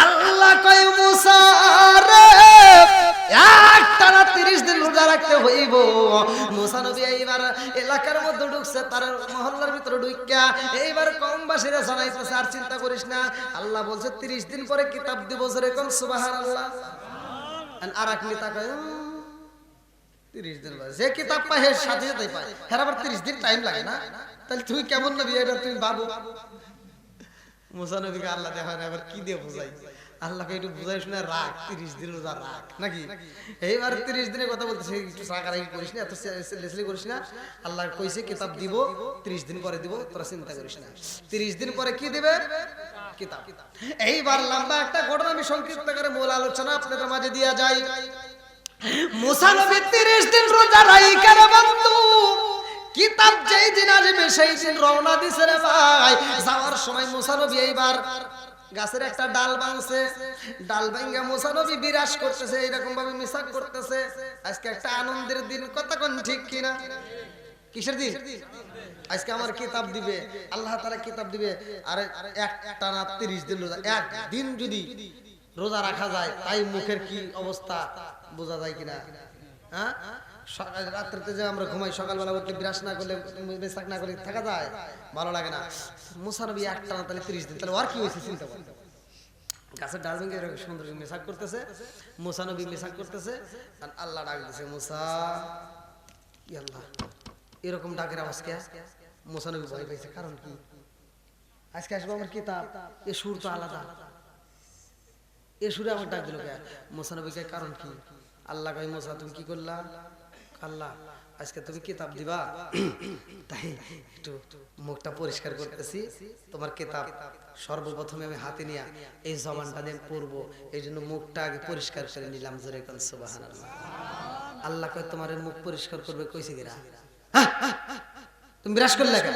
আল্লাহ কয় মুসা রে একটানা 30 দিন রোজা রাখতে হইব। মুসা নবী এইবার এলাকার মধ্যে ঢুকছে, তার মহল্লার ভিতরে ঢুকিয়া এইবার কমবাসীরা জানাইতেছে আর চিন্তা করিস না, আল্লাহ বলছে 30 দিন পরে কিতাব দিব। যেরকম সুবহানাল্লাহ। আর এক নেতা কয় 30 দিন পরে যে কিতাব পায় এর সাথে সাথেই পায়, হ্যাঁ আবার 30 দিন টাইম লাগে না? তাহলে তুই কেমন নবী, এটা তুমি বাবু। মুসা নবীকে আল্লাহ দেখায় আবার কি দিয়ে বুঝাই, আল্লাহকে একটু বুঝাই শুনে রাখ, 30 দিন রোজা রাখ নাকি। এইবার 30 দিনের কথা বলতেছে, একটু সাকারাকি করিস না, এত লেসলি করিস না। আল্লাহ কইছে কিতাব দিব, 30 দিন পরে দিব, তোরা চিন্তা করিস না। 30 দিন পরে কি দিবে? কিতাব। এইবার লম্বা একটা ঘটনা আমি সংক্ষিপ্ত করে মূল আলোচনা আপনাদের মাঝে দিয়া যাই। মুসা নবী 30 দিন রোজা রাইখা রে বন্ধু, কিতাব যেই দিন আসবে সেই দিন রওনা দিছে রে ভাই। যাওয়ার সময় মুসা নবী এইবার গাছের একটা ডাল ভাঙছে, ডাল ভাঙা মুসা নবী বিরাজ করতেছে, এরকম ভাবে মিসাক করতেছে। আজকে একটা আনন্দের দিন, কথা কোন ঠিক কিনা? কিসের দিন? আজকে আমার কিতাব দিবে, আল্লাহ তাআলা কিতাব দিবে। আর একটানা 30 দিন রোজা, একদিন যদি রোজা রাখা যায় তাই মুখের কি অবস্থা বোঝা যায় কিনা? হ্যাঁ, রাত্রিতে যে আমরা ঘুমাই, সকালবেলা উঠলে বিরাস না করলে, মিসাক না করলে থাকা যায়? ভালো লাগে না। মুসা নবী একটানা তাহলে 30 দিন, তাহলে আর কি হয়েছে চিন্তা করেন। গাছের ডাল ভেঙে এরকম সুন্দর মিসাক করতেছে, মুসা নবী মিসাক করতেছে, আর আল্লাহ ডাক দিছে, মুসা। আল্লাহ এরকম ডাকের আওয়াজ কে? মুসা নবী ভয় পাইছে, কারণ কি? আজকে আসবো আমার কিতাব, এ সুর তো আলাদা, এ সুরে আমার ডাক দিল কে? মুসা নবীকে কারণ কি? আল্লাহ কয়, মুসা তুমি কি করলা? আল্লাহ আজকে তুমি কিতাব দিবা, তাই একটু মুখটা পরিষ্কার করতেছি, তোমার কিতাব সর্বপ্রথমে আমি হাতে নিয়ে এই জবানটা দিয়ে পড়বো, এই জন্য মুখটা আগে পরিষ্কার করে নিলাম। জোরে কোন সুবহানাল্লাহ। আল্লাহ কয় তোমার মুখ পরিষ্কার করবে কইছে কিরা? তুমি বিরাজ করলে কেন?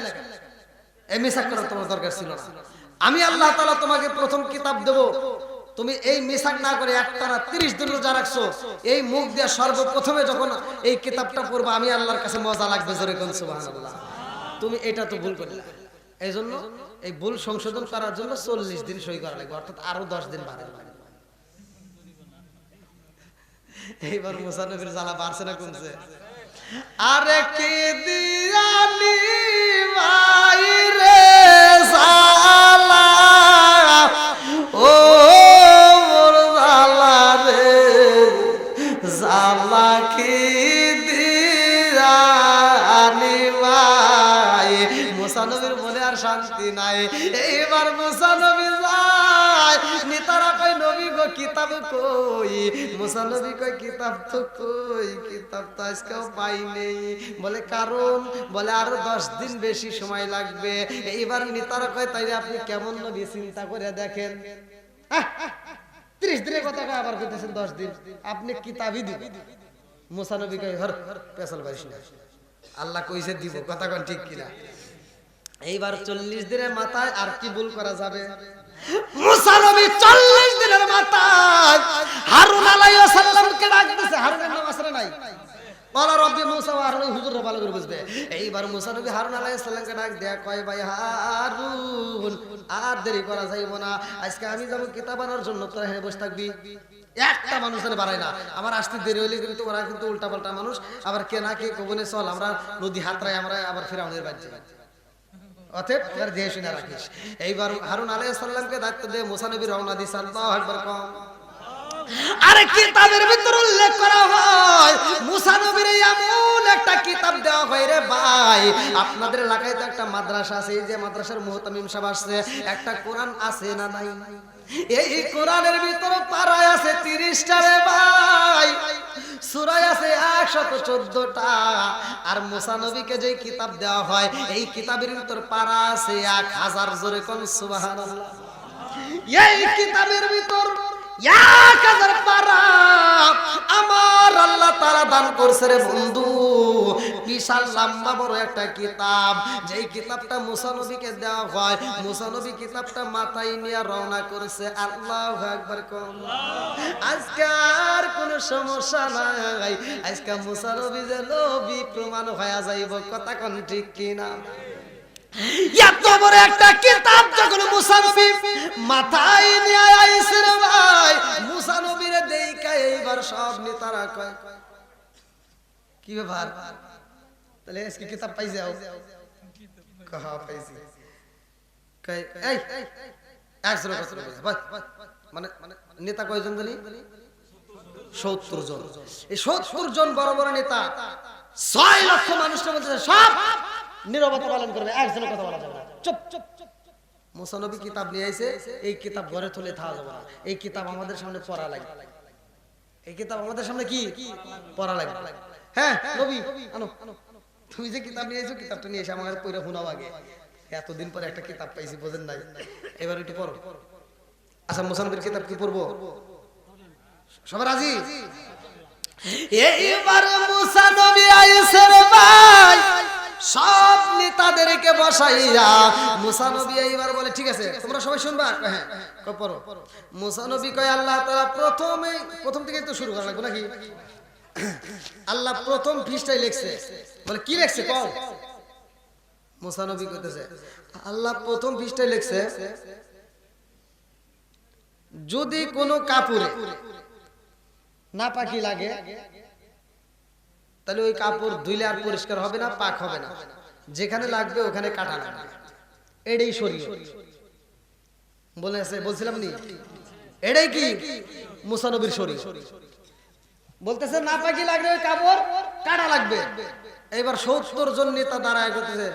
এই মিসাক করার তোমার দরকার ছিল না। আমি আল্লাহ তাআলা তোমাকে প্রথম কিতাব দেব, তুমি এই মিসাক না করে একটানা 30 দিন রোজা রাখছো, এই মুখ দিয়ে সর্বপ্রথমে যখন এই কিতাবটা পড়বা আমি আল্লাহর কাছে মজা লাগবে। জোরে কোন সুবহানাল্লাহ। তুমি এটা তো ভুল করলে, এই জন্য এই ভুল সংশোধন করার জন্য 40 দিন সই করা লাগবে, অর্থাৎ আরো 10 দিন বাড়ে। এইবার মুসা নবীর জ্বালা বাড়ছে না কমছে? আরে কি দিয়ালি ভাই রে জ্বালা, ও মোর জ্বালা রে জ্বালা, কি দিয়ালি ভাই। মুসা নবীর মনে আর শান্তি নাই। এইবার মুসা নবী যায়, নেতারা কয় নবী গো কিতাব কই? মুসা নবী কয় কিতাব তো কই, কিতাব তো আজকেও পাই নেই। বলে কারণ? বলে আরো 10 দিন বেশি সময় লাগবে। এইবার নেতারা কয় তাইলে আপনি কেমন নবী চিন্তা করে দেখেন, 30 দিনের কথা কয় আবার কইতেছেন 10 দিন, আপনি কিতাবই দিবেন। মুসা নবী কয় হর পেছাল বাড়িস না, আল্লাহ কইছে দিব, কথা কোন ঠিক কিনা? এইবার 40 দিনের মাথায় আর কি ভুল করা যাবে? মুসা নবী 40 দিনের মাথায় হারুন আলাইহিস সালামকে ডাক দিয়েছে। হারুনের নাম আসরে নাই? বলা রব্বি মুসা ওয়া হারুন, হুজুররা ভালো করে বুঝবে। এইবার মুসা নবী হারুন আলাইহিস সালামকে ডাক দেয়া কয়, ভাই হারুন আর দেরি করা যাইব না, আজকে আমি যাব কিতাব আনার জন্য, তোরা এখানে বসে থাকবি। একটা মানুষ যেন বাড়ায় না, আমার আসতে দেরি হইলে কিন্তু ওরা কিন্তু উল্টা পাল্টা মানুষ, আবার কে না কে কবনে চল আমরা নদী হাতরাই আমরা আবার ফিরাউনের বাড়ি যাই। অতএব এবার দেহে শুনে রাখিস। এইবার হারুন আলাইহিস সালামকে দায়িত্ব দিয়ে মুসা নবী রওনা দিয়েছে। আল্লাহু আকবার কম। আরে কিতাবের ভিতর উল্লেখ করা হয় মুসা নবীর এমন একটা কিতাব দেওয়া হয় রে ভাই, আপনাদের এলাকায় তো একটা মাদ্রাসা আছে, এই যে মাদ্রাসার মুহতামিম সাহেব আসছে, একটা কোরআন আছে না নাই? এই কোরআনের ভিতর পারায় আছে 30টা রে ভাই, সূরায় আছে 114টা। আর মুসা নবীকে যে কিতাব দেওয়া হয় এই কিতাবের ভিতর পারা আছে 1000। জোরে কোন সুবহানাল্লাহ। এই কিতাবের ভিতর 1000 পারা আমার আল্লাহ তাআলা দান করছে রে বন্ধু। বিশাল লম্বা বড় একটা কিতাব, যেই কিতাবটা মুসা নবীকে দেওয়া হয়। মুসা নবী কিতাবটা মাথায় নিয়ে রওনা করেছে। আল্লাহু আকবার। আজকে আর কোনো সমস্যা নাই, আজকে মুসা নবী যে নবী প্রমাণ হয়ে যাইব। কথা কোন ঠিক কিনা? এত বড় একটা কিতাব যখন মুসা নবী মাথায় নিয়ে আইছে রে ভাই, মুসা নবীর দেইকা এইবার সব নেতারা কয় কি ব্যাপার, তাহলে আজকে কিতাব পাই যাও। কহা পাইছি কয় এই একজন কথা বল, মানে নেতা কয়জন জানি? 70 জন। এই 70 জন বড় বড় নেতা 6 লক্ষ মানুষের মধ্যে সব নীরবতা পালন করবে, একজনের কথা বলা যাবে না, চুপ চুপ। মুসা নবী কিতাব নিয়ে আইছে, এই কিতাব ঘরে তুলে থাকা যাবে না, এই কিতাব আমাদের সামনে পড়া লাগবে, এই কিতাব আমাদের সামনে কি পড়া লাগবে। হ্যাঁ নবী আনো, তুমি যে কিতাব নিয়ে আইছো কিতাবটা নিয়ে এসে আমার পড়া শোনাও আগে, এতদিন পরে একটা কিতাব পাইছি বোঝেন নাই, এবার একটু পড়ো। আচ্ছা মুসা নবীর কিতাব কি পড়বো? সবাই রাজি? এইবার মুসা নবী আইছে রে ভাই, সব নেতাদেরকে বসাইয়া মুসা নবী এইবার বলে ঠিক আছে তোমরা সবাই শুনবা। হ্যাঁ পড়ো। মুসা নবী কয় আল্লাহ তাআলা প্রথম থেকে তো শুরু করা লাগবে নাকি? আল্লাহ প্রথম পৃষ্ঠায় লিখছে, বলে কি লিখছে কও? মুসা নবী কইতেছে আল্লাহ প্রথম পৃষ্ঠায় লিখছে, যদি কোনো কাপড়ে নাপাকি লাগে তাহলে ওই কাপড় ধুইলে আর পরিষ্কার হবে না, পাক হবে না, যেখানে লাগবে ওখানে কাটা লাগবে, এটাই শরীয়ত। বলছিলাম নি এটাই কি মুসা নবীর শরীয়ত। বলতেছে নাপাকি লাগলে ওই কাপড় কাটা লাগবে। এবার 70 জন নেতা দাঁড়ায় করতেছে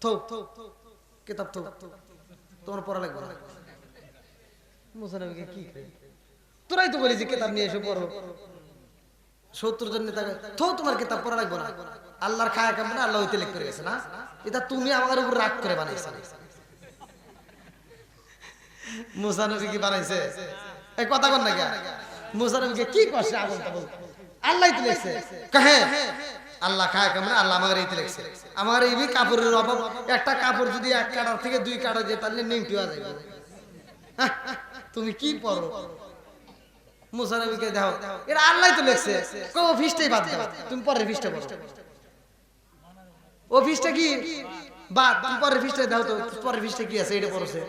থো কিতাব থো, তোমার পড়া লাগবে না। মুসা নবীকে কি তোরাই তো বলেছি কিতাব নিয়ে এসে পড়ো। 70 জন নেতা তো তোমার কিতাব পড়া লাগবে না, আল্লাহর খায়া কাম না, আল্লাহ হইতে লিখ করে গেছে না, এটা তুমি আমার উপর রাগ করে বানাইছো। মুসা নবী কি বানাইছে? এই কথা কোন না কে? মুসা নবীকে কি করছে? আগুন তা বল, আল্লাহই তো লিখছে। কহে আল্লাহ খায়া কাম না, আল্লাহ আমার এইতে লিখছে। আমার এই কাপড়ের অভাব, একটা কাপড় যদি 1 কাটার থেকে 2 কাটা যায় তাহলে নিমটি হয়ে যাবে। তুমি কি পড়ো? মুসা নবীকে দাও, এটা আল্লাহই তো লিখছে, কো ফিসটাই বাদ দাও, তুমি পরের ফিসটা পড়ো। ও ফিসটা কি বাদ, তুমি পরের ফিসটা দাও, তো পরের ফিসটা কি আছে এটা পড়ছে।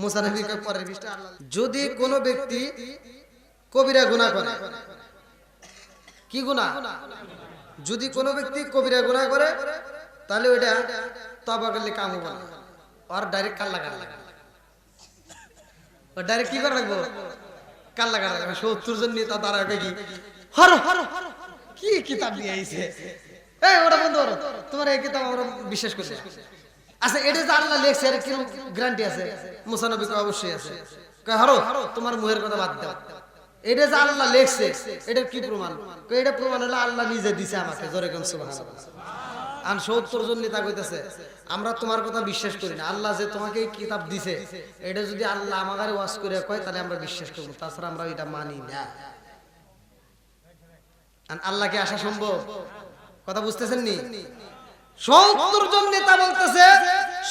মুসা নবী কয় পরের ফিসটা আল্লাহ। যদি কোনো ব্যক্তি কবিরা গুনাহ করে, কি গুনাহ? যদি কোনো ব্যক্তি কবিরা গুনাহ করে তাহলে ওইটা তওবা করলে কাম হবে না, আর ডাইরেক্ট কাল লাগা লাগবে, ও ডাইরেক্ট কি করা লাগবে? কাল লাগা লাগবে। 70 জন নেতা দাঁড়ায় কি হর হর কি কিতাব নিয়ে আইছে, এই ওটা বন্ধ করো, তোমার এই কিতাব আমরা বিশ্বাস করি। আচ্ছা এটা যে আল্লাহ লিখছে এর কি গ্যারান্টি আছে? মুসা নবী কয় অবশ্যই আছে। কয় হরো তোমার মুহের কথা বাদ দাও, এটা যে আল্লাহ লিখছে এটার কি প্রমাণ? কয় এটা প্রমাণ হলো আল্লাহ নিজে দিছে আমাকে। জোরে কোন সুবহানাল্লাহ। আর 70 জন নেতা কইতেছে আমরা তোমার কথা বিশ্বাস করি না, আল্লাহ যে তোমাকে এই কিতাব দিছে এটা যদি আল্লাহ আমাদের ওয়াজ করে কয় তাহলে আমরা বিশ্বাস করব, তাছাড়া আমরা এটা মানি না। আর আল্লাহকে আসা সম্ভব? কথা বুঝতেছেন নি? 70 জন নেতা বলতেছে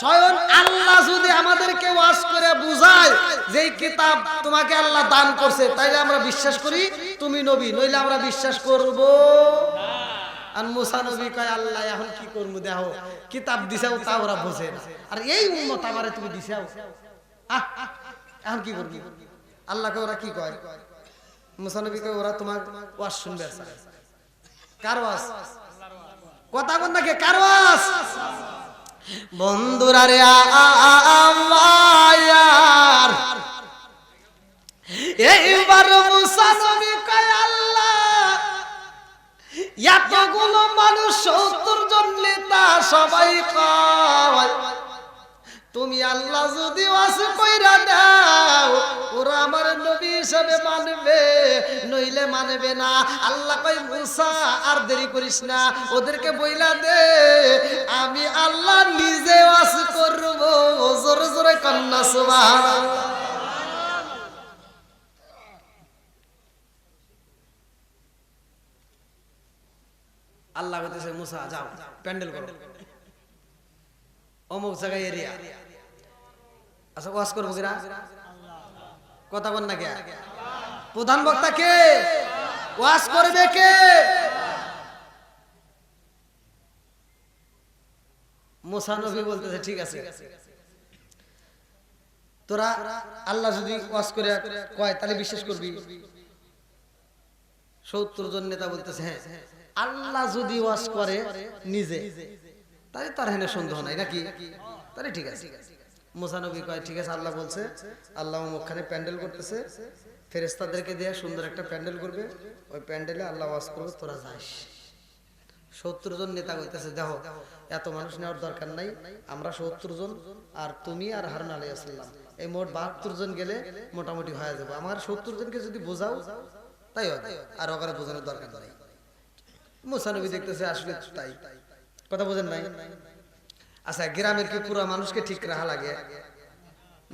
স্বয়ং আল্লাহ যদি আমাদেরকে ওয়াজ করে বুঝায় যে এই কিতাব তোমাকে আল্লাহ দান করছে তাইলে আমরা বিশ্বাস করি তুমি নবী, নইলে আমরা বিশ্বাস করব না। আর মুসা নবী কয় আল্লাহ এখন কি করব, দেখো কিতাব দিছাও তা ওরা বোঝে না, আর এই উম্মত আমারে তুমি দিছাও, এখন কি করবি? আল্লাহকে ওরা কি কয়? মুসা নবী কয় ওরা তোমার ওয়াজ শুনবে। কার ওয়াজ? কথা কোন নাকি কার ওয়াজ? বন্ধুরা রে আমার এইবার মুসা নবী কয় আল্লাহ এতগুলো মানুষ 70 জন নেতা সবাই কয় তুমি আল্লাহ যদি ওয়াজ কইরা দাও ওরা আমার নবী হিসেবে মানবে, নইলে মানবে না। আল্লাহ কয় মুসা আর দেরি করিস না, ওদেরকে বইলা দে আমি আল্লাহ নিজে ওয়াজ করব। জোরে জোরে কন্না সুবহানাল্লাহ। আল্লাহ আল্লাহ কইতেছে মুসা যাও প্যান্ডেল করো অমুক জায়গায় এরিয়া। আচ্ছা ওয়াজ করবো কিরা? কথা বল না কে? প্রধান বক্তা কে? ওয়াজ করবে কে? মুসা নবী বলতেছে ঠিক আছে, তোরা আল্লাহ যদি ওয়াজ করে কয় তাহলে বিশ্বাস করবি? 70 জন নেতা বলতেছে হ্যাঁ, আল্লাহ যদি ওয়াজ করে নিজে তাহলে তার হেনে সন্দেহ নাই নাকি, তাহলে ঠিক আছে। মুসা নবী কয় ঠিক আছে, আল্লাহ বলছে, আল্লাহ মুখখানে প্যান্ডেল করতেছে, ফেরেশতাদেরকে দিয়ে সুন্দর একটা প্যান্ডেল করবে, ওই প্যান্ডেলে আল্লাহ ওয়াজ করবে, তোরা যাস। 70 জন নেতা কইতেছে দেখো এত মানুষ নেওয়ার দরকার নাই, আমরা 70 জন আর তুমি আর হারুন আলাইহিস সালাম এই মোট 72 জন গেলে মোটামুটি হয়ে যাবে, আমার 70 জনকে যদি বোঝাও তাই হবে, আর ওখানে বোঝানোর দরকার নাই। মুসা নবী দেখতেছে আসলে তাই, কথা বোঝেন নাই? আচ্ছা গ্রামের কি পুরো মানুষকে ঠিক রাখা লাগে?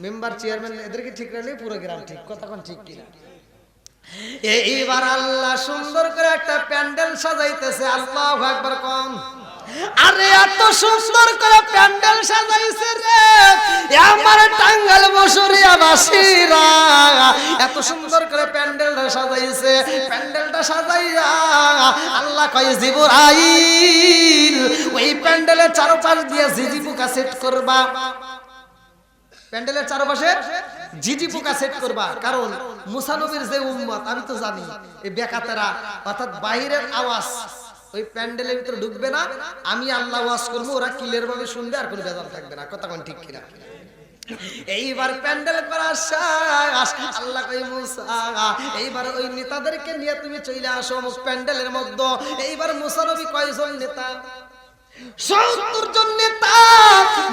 মেম্বার চেয়ারম্যান এদেরকে ঠিক রাখলে পুরো গ্রাম ঠিক, কথা কোন ঠিক কিনা? এইবার আল্লাহ সুন্দর করে একটা প্যান্ডেল সাজাইতেছে, আল্লাহু আকবার কম। আরে এত সুন্দর করে প্যান্ডেল সাজাইছে রে আমার টাঙ্গাইল বসুরিয়া বাসীরা, এত সুন্দর করে প্যান্ডেলটা সাজাইছে। প্যান্ডেলটা সাজাইয়া আল্লাহ কয় জিবরাইল ওই প্যান্ডেলের চারপাশ দিয়ে ঝিঝি পোকা সেট করবা, প্যান্ডেলের চারপাশে ঝিঝি পোকা সেট করবা, কারণ মুসা নবীর যে উম্মত আমি তো জানি এই বেকাতেরা অর্থাৎ বাইরের আওয়াজ ওই প্যান্ডেলের ভিতরে ঢুকবে না, আমি আল্লাহ ওয়াজ করবো, ওরা ক্লিয়ার ভাবে শুনবে আর কোনো বেজার থাকবে না, কথা কোন ঠিক কিনা? এইবার প্যান্ডেল করা শেষ, আল্লাহ কই মুসা এইবার ওই নেতাদেরকে নিয়ে তুমি চলে আসো অমুক প্যান্ডেলের মধ্যে। এইবার মুসা নবী কয়জন নেতা? 70 জন নেতা।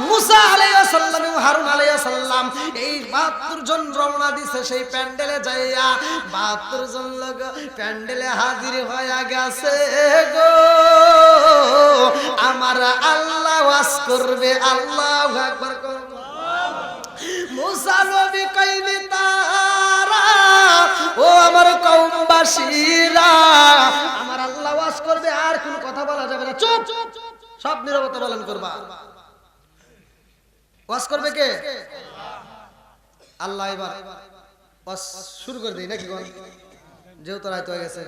মুসা আলাইহিস সালাম এবং হারুন আলাইহিস সালাম এই 72 জন রওনা দিছে সেই প্যান্ডেলে যাইয়া। 72 জন লোক প্যান্ডেলে হাজির হয়ে গেছে গো, আমার আল্লাহ ওয়াজ করবে, আল্লাহু আকবার কর। মুসা নবী কইবে তারা ও আমার কওমবাসীরা, আমার আল্লাহ ওয়াজ করবে, আর কোনো কথা বলা যাবে না, চুপ, সব নীরবতা পালন করবা। ওয়াজ করবে কে? আল্লাহ। এবার ওয়াজ শুরু করে দেই নাকি? যেহেতু রাত হয়ে গেছে।